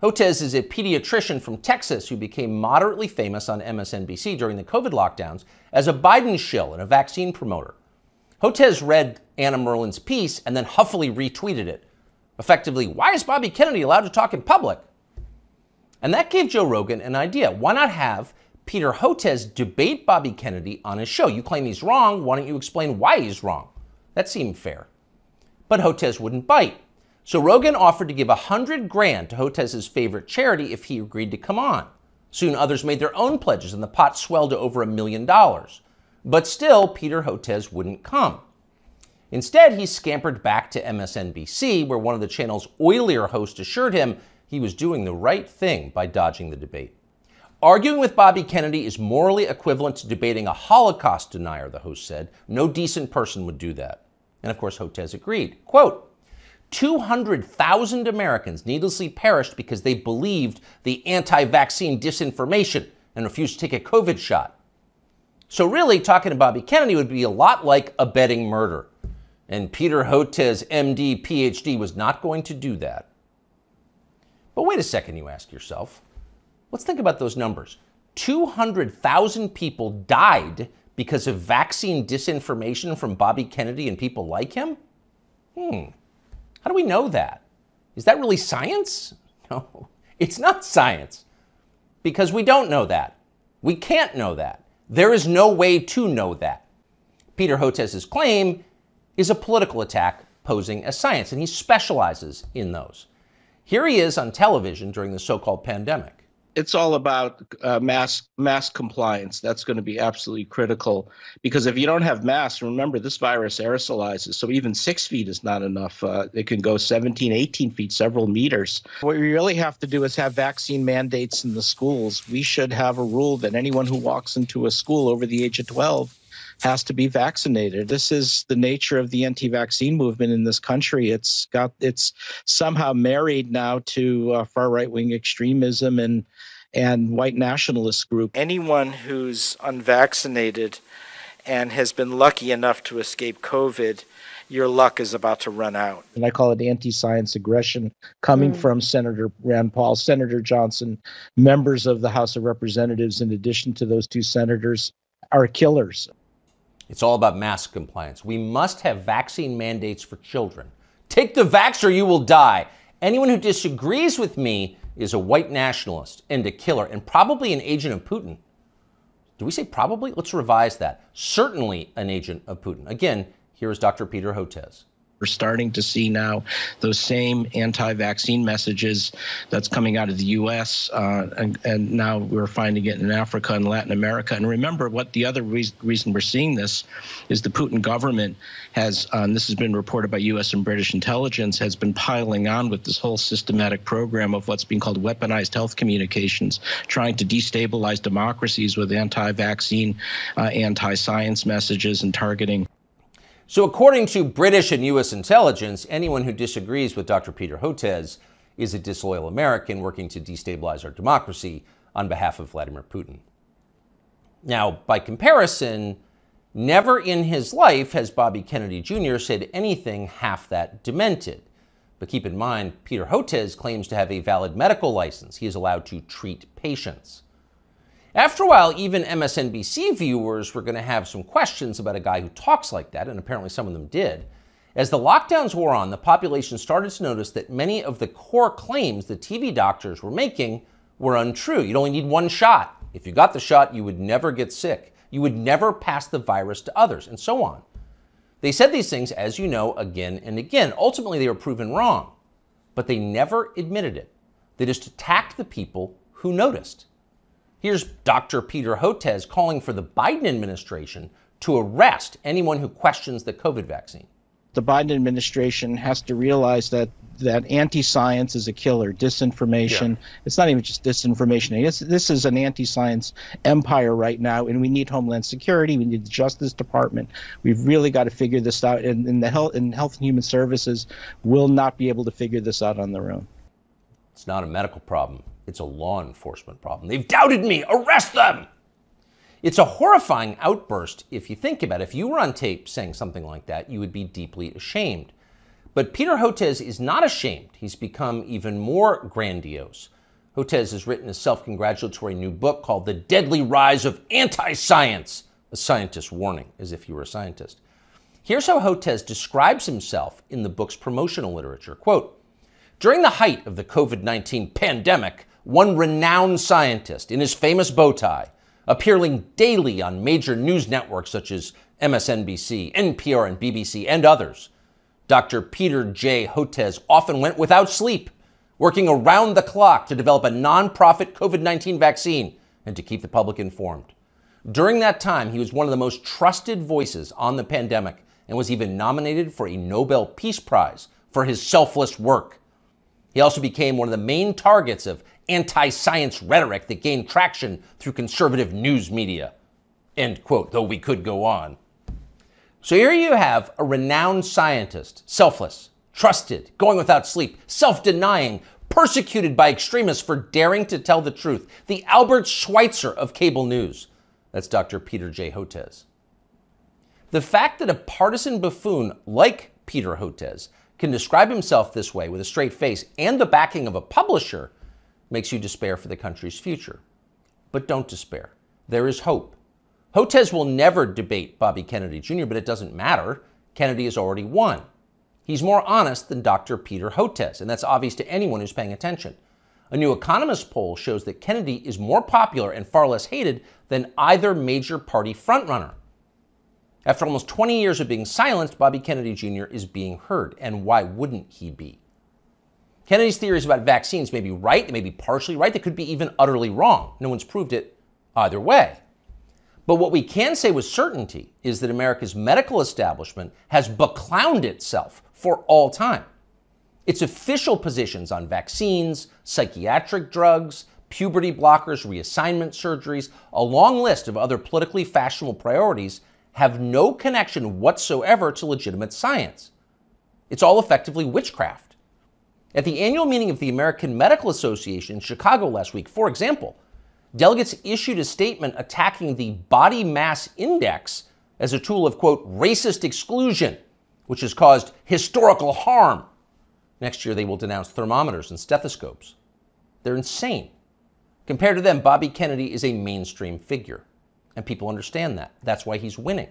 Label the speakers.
Speaker 1: Hotez is a pediatrician from Texas who became moderately famous on MSNBC during the COVID lockdowns as a Biden shill and a vaccine promoter. Hotez read Anna Merlin's piece and then huffily retweeted it. Effectively, why is Bobby Kennedy allowed to talk in public? And that gave Joe Rogan an idea. Why not have Peter Hotez debate Bobby Kennedy on his show? You claim he's wrong. Why don't you explain why he's wrong? That seemed fair. But Hotez wouldn't bite. So Rogan offered to give $100,000 to Hotez's favorite charity if he agreed to come on. Soon others made their own pledges and the pot swelled to over $1 million. But still, Peter Hotez wouldn't come. Instead, he scampered back to MSNBC, where one of the channel's oilier hosts assured him he was doing the right thing by dodging the debate. Arguing with Bobby Kennedy is morally equivalent to debating a Holocaust denier, the host said. No decent person would do that. And of course, Hotez agreed. Quote, 200,000 Americans needlessly perished because they believed the anti-vaccine disinformation and refused to take a COVID shot. So really, talking to Bobby Kennedy would be a lot like abetting murder. And Peter Hotez, MD, PhD, was not going to do that. But wait a second, you ask yourself. Let's think about those numbers. 200,000 people died because of vaccine disinformation from Bobby Kennedy and people like him? How do we know that? Is that really science? No, it's not science. Because we don't know that. We can't know that. There is no way to know that. Peter Hotez's claim is a political attack posing as science, and he specializes in those. Here he is on television during the so-called pandemic.
Speaker 2: It's all about mask compliance. That's going to be absolutely critical, because if you don't have masks, remember, this virus aerosolizes. So even 6 feet is not enough. It can go 17, 18 feet, several meters. What we really have to do is have vaccine mandates in the schools. We should have a rule that anyone who walks into a school over the age of 12 has to be vaccinated. This is the nature of the anti-vaccine movement in this country. It's somehow married now to far right-wing extremism and white nationalist group. Anyone who's unvaccinated and has been lucky enough to escape COVID, your luck is about to run out. And I call it anti-science aggression coming from Senator Rand Paul, Senator Johnson, members of the House of Representatives, in addition to those two senators, are killers.
Speaker 1: It's all about mask compliance. We must have vaccine mandates for children. Take the vax or you will die. Anyone who disagrees with me is a white nationalist and a killer, and probably an agent of Putin. Do we say probably? Let's revise that. Certainly an agent of Putin. Again, here is Dr. Peter Hotez.
Speaker 2: We're starting to see now those same anti-vaccine messages that's coming out of the U.S. And now we're finding it in Africa and Latin America. And remember, what the other reason we're seeing this is the Putin government has, this has been reported by U.S. and British intelligence, has been piling on with this whole systematic program of what's being called weaponized health communications, trying to destabilize democracies with anti-vaccine, anti-science messages and targeting.
Speaker 1: So according to British and U.S. intelligence, anyone who disagrees with Dr. Peter Hotez is a disloyal American working to destabilize our democracy on behalf of Vladimir Putin. Now, by comparison, never in his life has Bobby Kennedy Jr. said anything half that demented. But keep in mind, Peter Hotez claims to have a valid medical license. He is allowed to treat patients. After a while, even MSNBC viewers were going to have some questions about a guy who talks like that, and apparently some of them did. As the lockdowns wore on, the population started to notice that many of the core claims the TV doctors were making were untrue. You'd only need one shot. If you got the shot, you would never get sick. You would never pass the virus to others, and so on. They said these things, as you know, again and again. Ultimately, they were proven wrong, but they never admitted it. They just attacked the people who noticed. Here's Dr. Peter Hotez calling for the Biden administration to arrest anyone who questions the COVID vaccine.
Speaker 2: The Biden administration has to realize that anti-science is a killer. Disinformation. Yeah. It's not even just disinformation. This is an anti-science empire right now, and we need Homeland Security. We need the Justice Department. We've really got to figure this out, and Health and Human Services will not be able to figure this out on their own.
Speaker 1: It's not a medical problem. It's a law enforcement problem. They've doubted me. Arrest them! It's a horrifying outburst if you think about it. If you were on tape saying something like that, you would be deeply ashamed. But Peter Hotez is not ashamed. He's become even more grandiose. Hotez has written a self-congratulatory new book called The Deadly Rise of Anti-Science, a scientist's warning, as if you were a scientist. Here's how Hotez describes himself in the book's promotional literature. Quote, during the height of the COVID-19 pandemic, one renowned scientist in his famous bow tie, appearing daily on major news networks such as MSNBC, NPR, and BBC, and others, Dr. Peter J. Hotez often went without sleep, working around the clock to develop a nonprofit COVID-19 vaccine and to keep the public informed. During that time, he was one of the most trusted voices on the pandemic and was even nominated for a Nobel Peace Prize for his selfless work. He also became one of the main targets of anti-science rhetoric that gained traction through conservative news media. End quote, though we could go on. So here you have a renowned scientist, selfless, trusted, going without sleep, self-denying, persecuted by extremists for daring to tell the truth. The Albert Schweitzer of cable news. That's Dr. Peter J. Hotez. The fact that a partisan buffoon like Peter Hotez can describe himself this way with a straight face and the backing of a publisher makes you despair for the country's future. But don't despair. There is hope. Hotez will never debate Bobby Kennedy Jr., but it doesn't matter. Kennedy has already won. He's more honest than Dr. Peter Hotez, and that's obvious to anyone who's paying attention. A new Economist poll shows that Kennedy is more popular and far less hated than either major party frontrunner. After almost 20 years of being silenced, Bobby Kennedy Jr. is being heard, and why wouldn't he be? Kennedy's theories about vaccines may be right, they may be partially right, they could be even utterly wrong. No one's proved it either way. But what we can say with certainty is that America's medical establishment has beclowned itself for all time. Its official positions on vaccines, psychiatric drugs, puberty blockers, reassignment surgeries, a long list of other politically fashionable priorities have no connection whatsoever to legitimate science. It's all effectively witchcraft. At the annual meeting of the American Medical Association in Chicago last week, for example, delegates issued a statement attacking the body mass index as a tool of, quote, racist exclusion, which has caused historical harm. Next year, they will denounce thermometers and stethoscopes. They're insane. Compared to them, Bobby Kennedy is a mainstream figure, and people understand that. That's why he's winning.